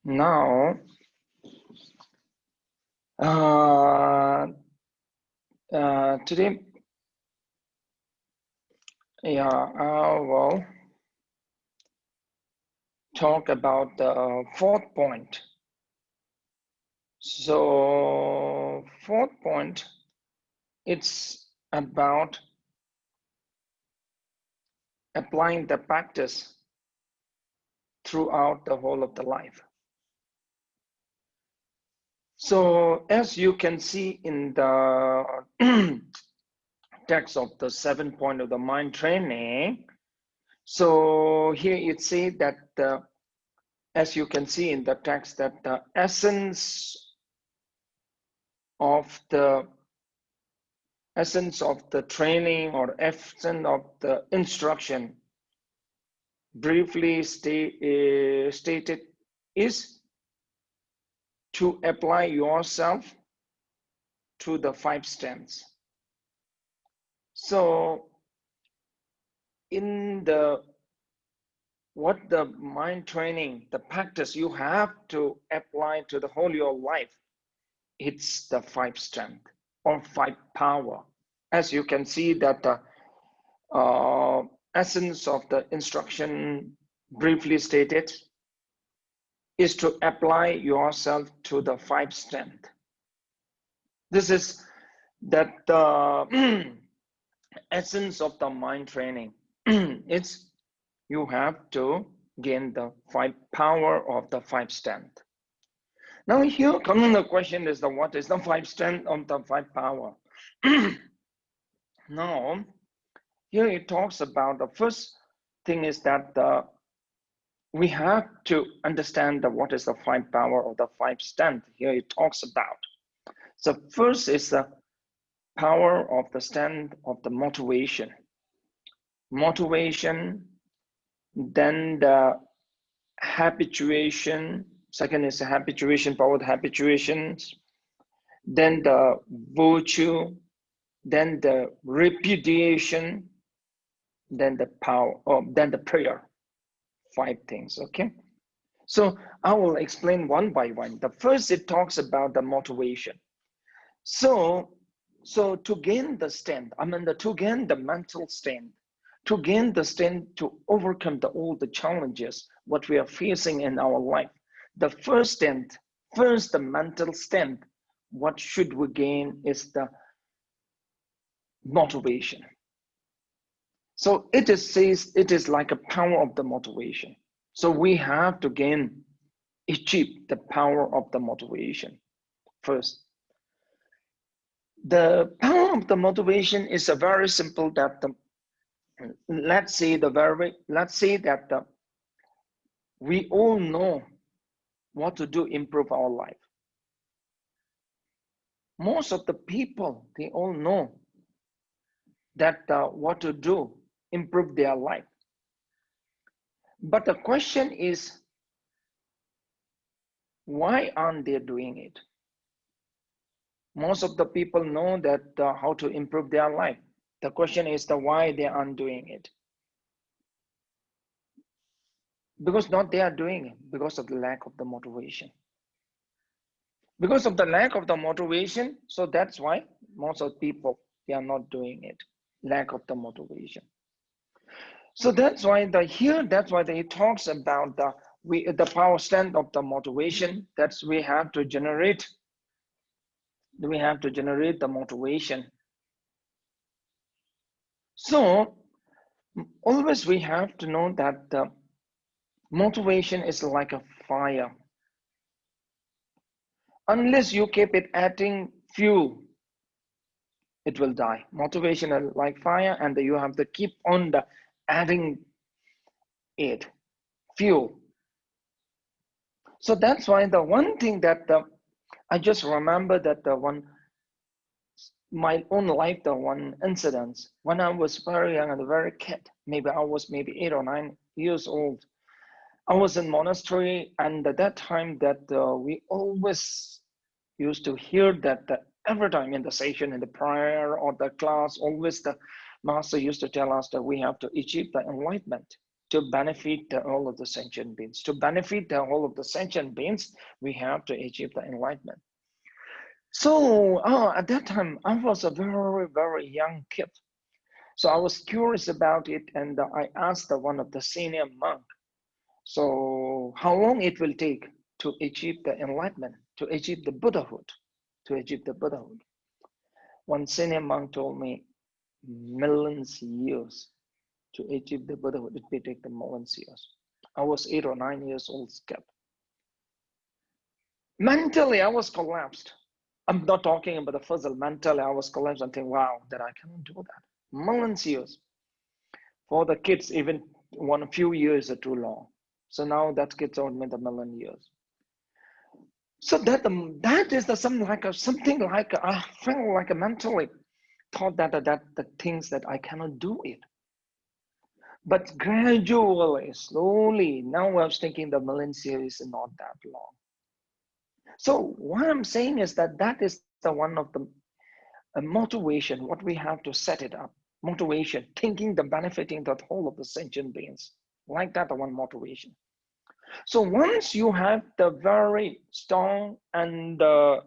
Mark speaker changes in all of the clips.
Speaker 1: Now, today, yeah, I will talk about the fourth point. So, fourth point, it's about applying the practice throughout the whole of the life. So, as you can see in the text of the 7 point of the mind training, so here it says that as you can see in the text, that the essence of the training or essence of the instruction, briefly stated, is to apply yourself to the 5 steps. So in the mind training, the practice you have to apply to the whole of your life, it's the 5 strength or 5 power. As you can see that the essence of the instruction, briefly stated, is to apply yourself to the 5 strength. This is that the essence of the mind training. It's you have to gain the 5 power of the 5 strength. Now here coming the question is what is the 5 strength of the 5 power? Now here it talks about the first thing is that we have to understand what is the 5 power of the 5 strength. Here it talks about. So first is the power of the strength of the motivation. Then the habituation. Second is the habituation, power of the habituations. Then the virtue. Then the repudiation. Then the power. Then the prayer. 5 things. Okay. So I will explain one by one. The first, it talks about the motivation. So to gain the strength, to gain the mental strength, to gain the strength to overcome all the challenges what we are facing in our life, the first the mental strength, what should we gain is the motivation. So it says it is like a power of the motivation. So we have to achieve the power of the motivation first. The power of the motivation is a very simple that let's say that we all know what to do improve our life. Most of the people, they all know that what to do improve their life. But the question is, why aren't they doing it? Most of the people know that how to improve their life. The question is why they aren't doing it. Because not they are doing it, because of the lack of the motivation. Because of the lack of the motivation, so that's why most of the people, they are not doing it. Lack of the motivation. So that's why it talks about the power strength of the motivation. That's we have to generate the motivation. So always we have to know that the motivation is like a fire. Unless you keep it adding fuel, it will die. Motivation is like fire, and you have to keep on adding it fuel. So that's why the one thing that I just remember that my own life, the one incident when I was very young and a very kid, I was 8 or 9 years old. I was in monastery, and at that time that we always used to hear that Every time in the session, in the prayer or the class, always the master used to tell us that we have to achieve the enlightenment to benefit all of the sentient beings. To benefit all of the sentient beings, we have to achieve the enlightenment. So at that time, I was a very, very young kid. So I was curious about it, and I asked one of the senior monk, so how long it will take to achieve the enlightenment, to achieve the Buddhahood, to achieve the Buddhahood. One senior monk told me, millions years to achieve the Buddhahood. It may take the millions years. I was 8 or 9 years old, kid. Mentally, I was collapsed. I'm not talking about the physical. Mentally, I was collapsed and thinking, wow, that I cannot do that. Millions years. For the kids, even a few years are too long. So now that kids told me the million years. So that is something like I felt like mentally thought that the things that I cannot do it. But gradually, slowly, now I was thinking the million years is not that long. So what I'm saying is that is the one of the motivation, what we have to set it up. Motivation, thinking the benefiting the whole of the sentient beings. Like that, the one motivation. So once you have the very strong and the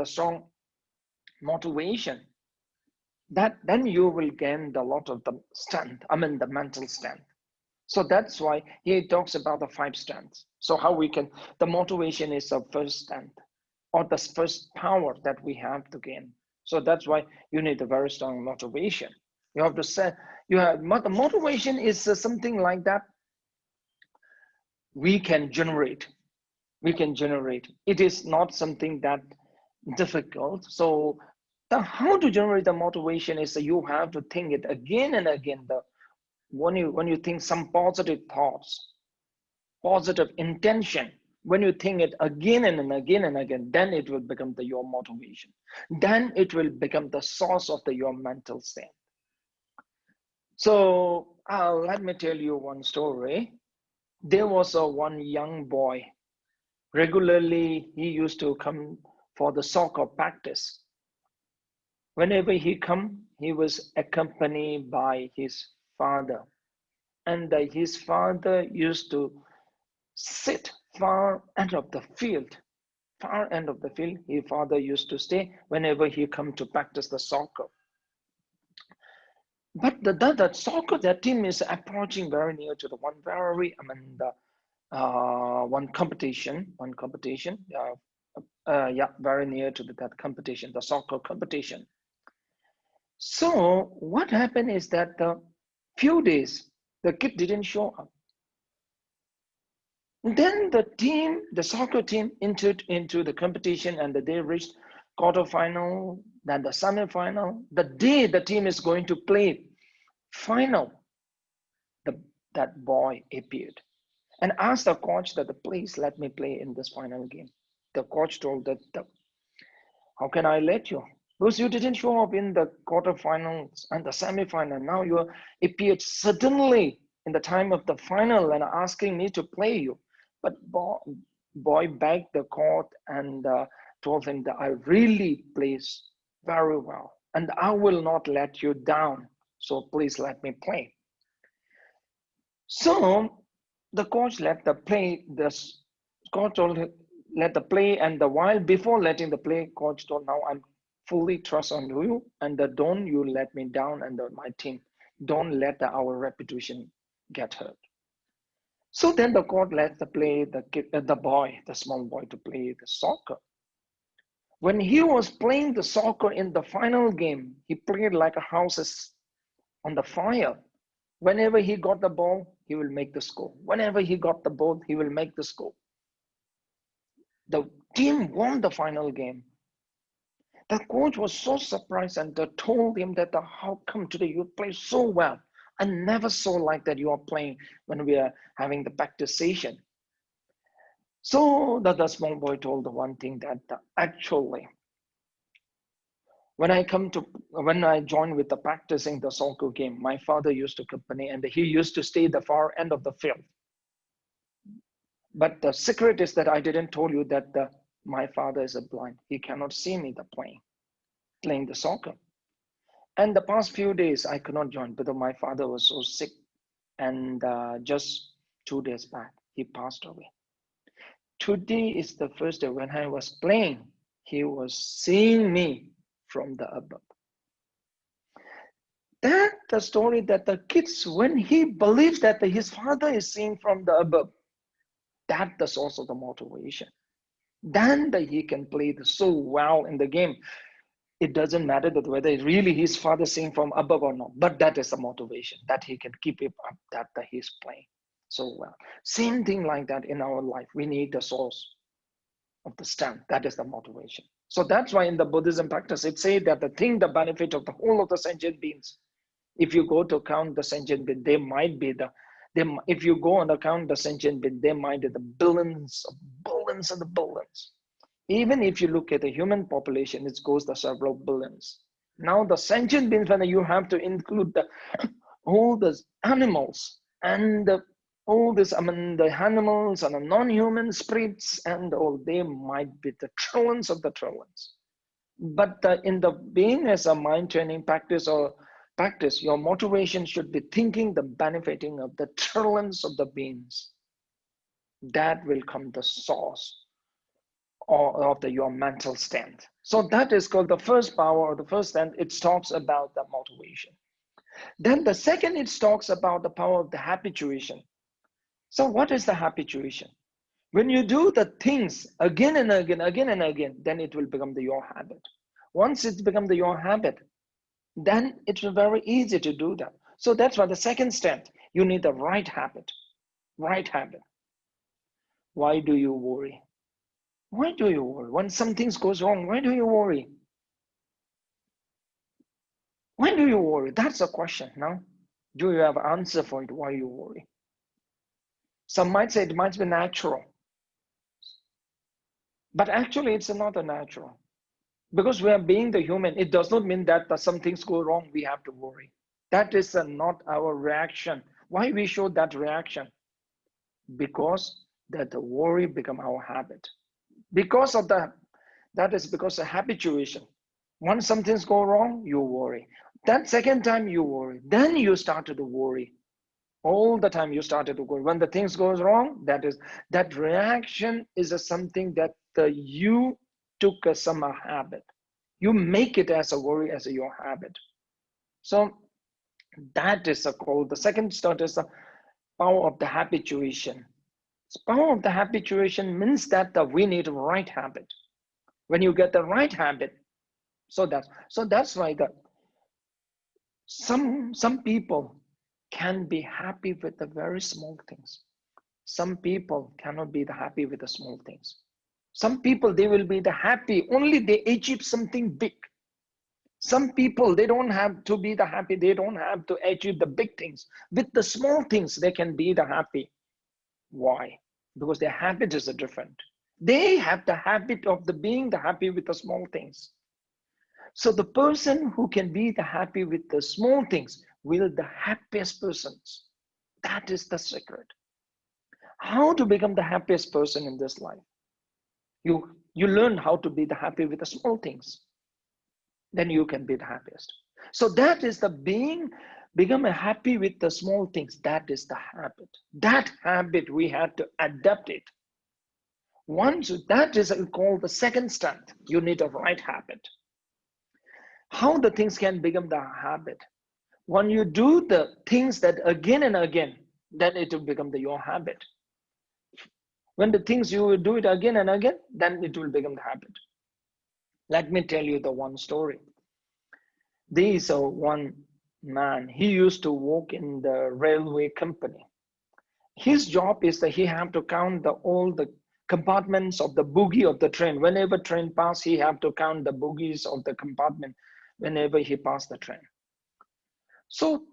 Speaker 1: strong motivation, then you will gain a lot of the strength, the mental strength. So that's why he talks about the 5 strengths. So how we can, the motivation is the first strength or the first power that we have to gain. So that's why you need a very strong motivation. You have to say, the motivation is something like that we can generate. It is not something that difficult. So how to generate the motivation is that you have to think it again and again. When you think some positive thoughts, positive intention, when you think it again and again and again, then it will become your motivation. Then it will become the source of your mental state. So let me tell you one story. There was one young boy. Regularly, he used to come for the soccer practice. Whenever he come, he was accompanied by his father. And his father used to sit far end of the field. His father used to stay whenever he come to practice the soccer. But that soccer, that team is approaching very near to the one very, one competition, very near to that competition, the soccer competition. So what happened is that few days, the kid didn't show up. Then the soccer team entered into the competition and they reached quarterfinal, then the semi-final. The day the team is going to play final, that boy appeared and asked the coach that please let me play in this final game. The coach told that, how can I let you? Because you didn't show up in the quarterfinals and the semi-final. Now you appeared suddenly in the time of the final and asking me to play you. But boy begged the coach and told him that I really play very well and I will not let you down. So please let me play. So the coach let the play. The coach told him, let the play, and while before letting the play, coach told, now I'm fully trust on you, and don't you let me down and my team. Don't let our reputation get hurt. So then the coach let the small boy to play the soccer. When he was playing the soccer in the final game, he played like a house on the fire. Whenever he got the ball, he will make the score. Whenever he got the ball, he will make the score. The team won the final game. The coach was so surprised and told him that how come today you play so well? I never saw like that you are playing when we are having the practice session. So the small boy told the one thing that actually, when I joined with the practicing the soccer game, my father used to accompany and he used to stay the far end of the field. But the secret is that I didn't tell you that My father is blind. He cannot see me playing the soccer. And the past few days, I could not join because my father was so sick. And just 2 days back, he passed away. Today is the first day when I was playing, he was seeing me from the above. That's the story that the kids, when he believes that his father is seeing from the above, that's the source of the motivation. Then he can play so well in the game. It doesn't matter that whether really his father seeing from above or not, but that is the motivation that he can keep it up, that he's playing so well. Same thing like that in our life. We need the source of the strength. That is the motivation. So that's why in the Buddhism practice, it says that the benefit of the whole of the sentient beings. If you go to count the sentient beings, they might be if you go and count the sentient beings, they might be the billions and the billions. Even if you look at the human population, it goes to several billions. Now the sentient beings, when you have to include all the animals and all this, the animals and the non-human spirits and all, they might be the trillions of the trillions. But in the being as a mind training practice, your motivation should be thinking the benefiting of the trillions of the beings. That will come the source of your mental strength. So that is called the first power or the first strength. It talks about the motivation. Then the second, it talks about the power of the habituation. So what is the habituation? When you do the things again and again, then it will become your habit. Once it's become your habit, then it's very easy to do that. So that's why the second step, you need the right habit. Right habit. Why do you worry? Why do you worry? When something goes wrong, why do you worry? Why do you worry? That's a question. Now, do you have an answer for it? Why you worry? Some might say it might be natural, but actually it's not a natural. Because we are being the human, it does not mean that some things go wrong, we have to worry. That is not our reaction. Why we show that reaction? Because that the worry become our habit. Because of that is because of habituation. Once some things go wrong, you worry. That second time you worry, then you started to worry. All the time you started to worry. When the things goes wrong, that reaction is something that you took as some habit. You make it as a worry as your habit. So that is called the second start is the power of the habituation. Power of the habituation means that we need the right habit. When you get the right habit, so that's why some people can be happy with the very small things. Some people cannot be happy with the small things. Some people, they will be happy only they achieve something big. Some people, they don't have to be happy. They don't have to achieve the big things. With the small things, they can be happy. Why? Because their habit is different. They have the habit of being happy with the small things. So the person who can be happy with the small things will the happiest persons. That is the secret. How to become the happiest person in this life? You learn how to be happy with the small things. Then you can be the happiest. So that is the become happy with the small things. That is the habit. That habit, we have to adapt it. Once that is called the second step, you need a right habit. How the things can become the habit? When you do the things that again and again, then it will become your habit. When the things you will do it again and again, then it will become the habit. Let me tell you the one story. There is one man, he used to work in the railway company. His job is that he have to count all the compartments of the bogie of the train. Whenever train pass, he have to count the bogies of the compartment whenever he pass the train. So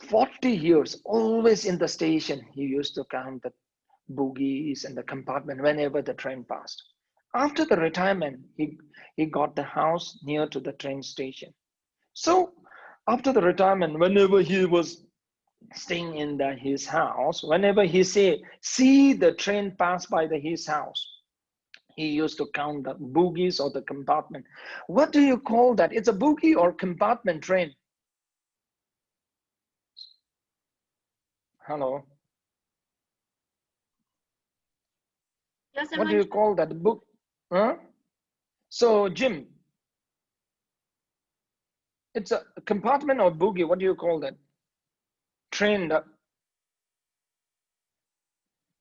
Speaker 1: 40 years, always in the station, he used to count the bogies and the compartment whenever the train passed. After the retirement, he got the house near to the train station. So after the retirement, whenever he was staying in his house, whenever he see the train pass by his house, He used to count the bogies or the compartment. What do you call that? It's a bogie or compartment train? Hello.
Speaker 2: Yes,
Speaker 1: What do you call that book? Huh? So Jim, it's a compartment or bogie. What do you call that? Train.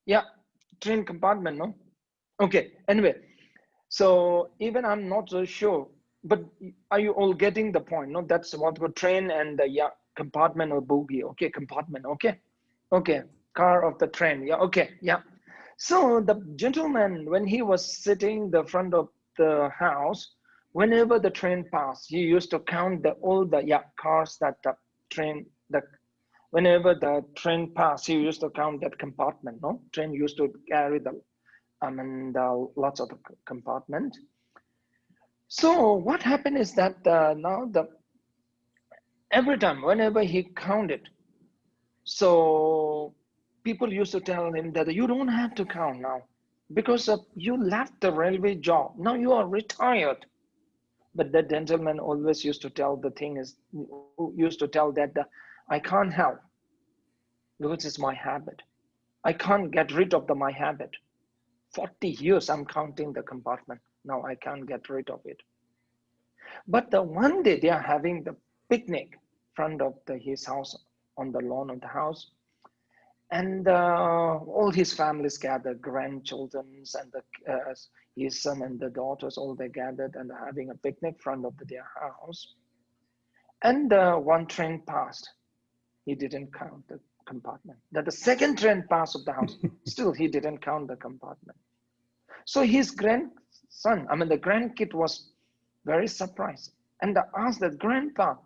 Speaker 1: Yeah, train compartment, no? Okay, anyway. So even I'm not so sure, but are you all getting the point? No, that's what we train and the yeah, compartment or bogie. Okay, compartment. Okay, okay, car of the train. Yeah, okay, yeah. So the gentleman, when he was sitting the front of the house, whenever the train passed, he used to count all the yeah cars that the train the whenever the train passed, he used to count that compartment. No, train used to carry the lots of compartment. So what happened is that now every time whenever he counted, so people used to tell him that you don't have to count now because you left the railway job. Now you are retired. But the gentleman always used to tell the thing is used to tell that I can't help because it's my habit. I can't get rid of my habit. 40 years I'm counting the compartment. Now I can't get rid of it. But the one day they are having the picnic in front of his house on the lawn of the house. And all his families gathered, grandchildren and his son and the daughters, all they gathered and having a picnic in front of their house. And one train passed. He didn't count the compartment. That the second train passed of the house, still he didn't count the compartment. So his grandson, the grandkid was very surprised and asked the grandpa,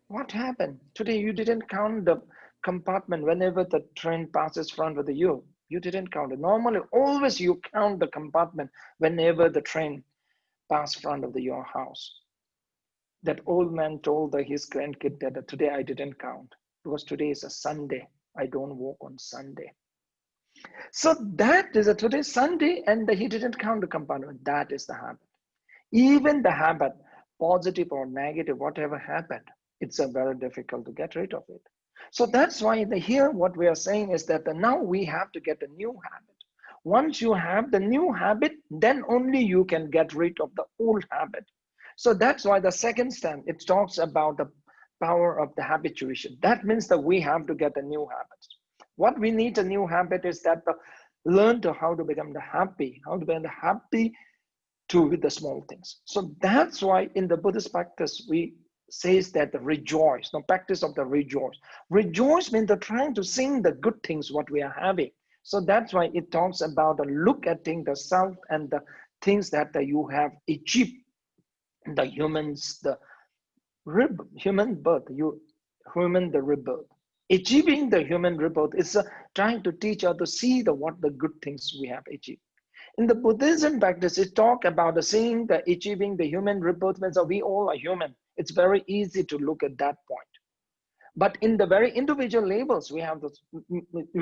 Speaker 1: what happened? Today you didn't count the compartment whenever the train passes front of you. You didn't count it. Normally, always you count the compartment whenever the train passes front of your house. That old man told his grandkid that today I didn't count because today is a Sunday. I don't work on Sunday. So that is today Sunday and he didn't count the compartment. That is the habit. Even the habit, positive or negative, whatever habit, it's very difficult to get rid of it. So that's why here what we are saying is that now we have to get a new habit. Once you have the new habit, then only you can get rid of the old habit. So that's why the second step, it talks about the power of the habituation. That means that we have to get a new habit. What we need a new habit is that learn to how to become happy with the small things. So that's why in the Buddhist practice, we says that the rejoice, the practice of the rejoice. Rejoice means the trying to sing the good things what we are having. So that's why it talks about the look at the self and the things that you have achieved. The humans, the human birth, the rebirth. Achieving the human rebirth is trying to teach us to see what the good things we have achieved. In the Buddhism practice, it talk about seeing achieving the human rebirth means we all are human. It's very easy to look at that point. But in the very individual labels, we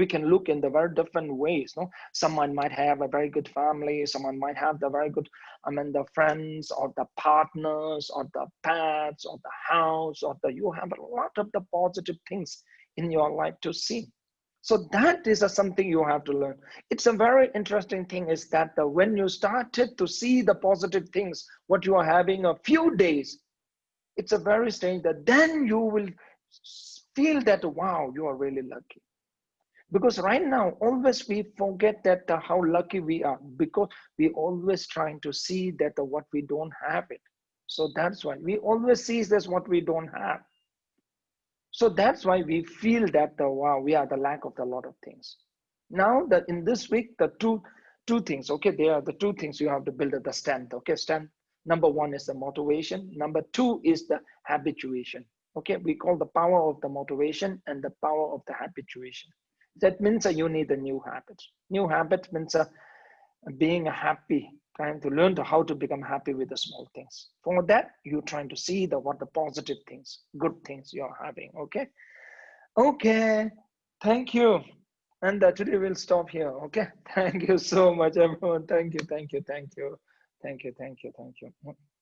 Speaker 1: can look in the very different ways. No, someone might have a very good family, someone might have the very good, the friends or the partners or the pets or the house or you have a lot of the positive things in your life to see. So that is something you have to learn. It's a very interesting thing is that when you started to see the positive things, what you are having a few days, it's a very strange that then you will feel that, wow, you are really lucky. Because right now, always we forget that how lucky we are because we always trying to see that what we don't have it. So that's why we always see this what we don't have. So that's why we feel that wow, we are the lack of a lot of things. Now that in this week, the two things, okay, they are the two things you have to build the strength, okay, strength. Number one is the motivation. Number two is the habituation. Okay, we call the power of the motivation and the power of the habituation. That means you need a new habit. New habit means being happy, trying to learn how to become happy with the small things. For that, you're trying to see what the positive things, good things you're having, okay? Okay, thank you. And today we'll stop here, okay? Thank you so much, everyone. Thank you, thank you, thank you. Thank you.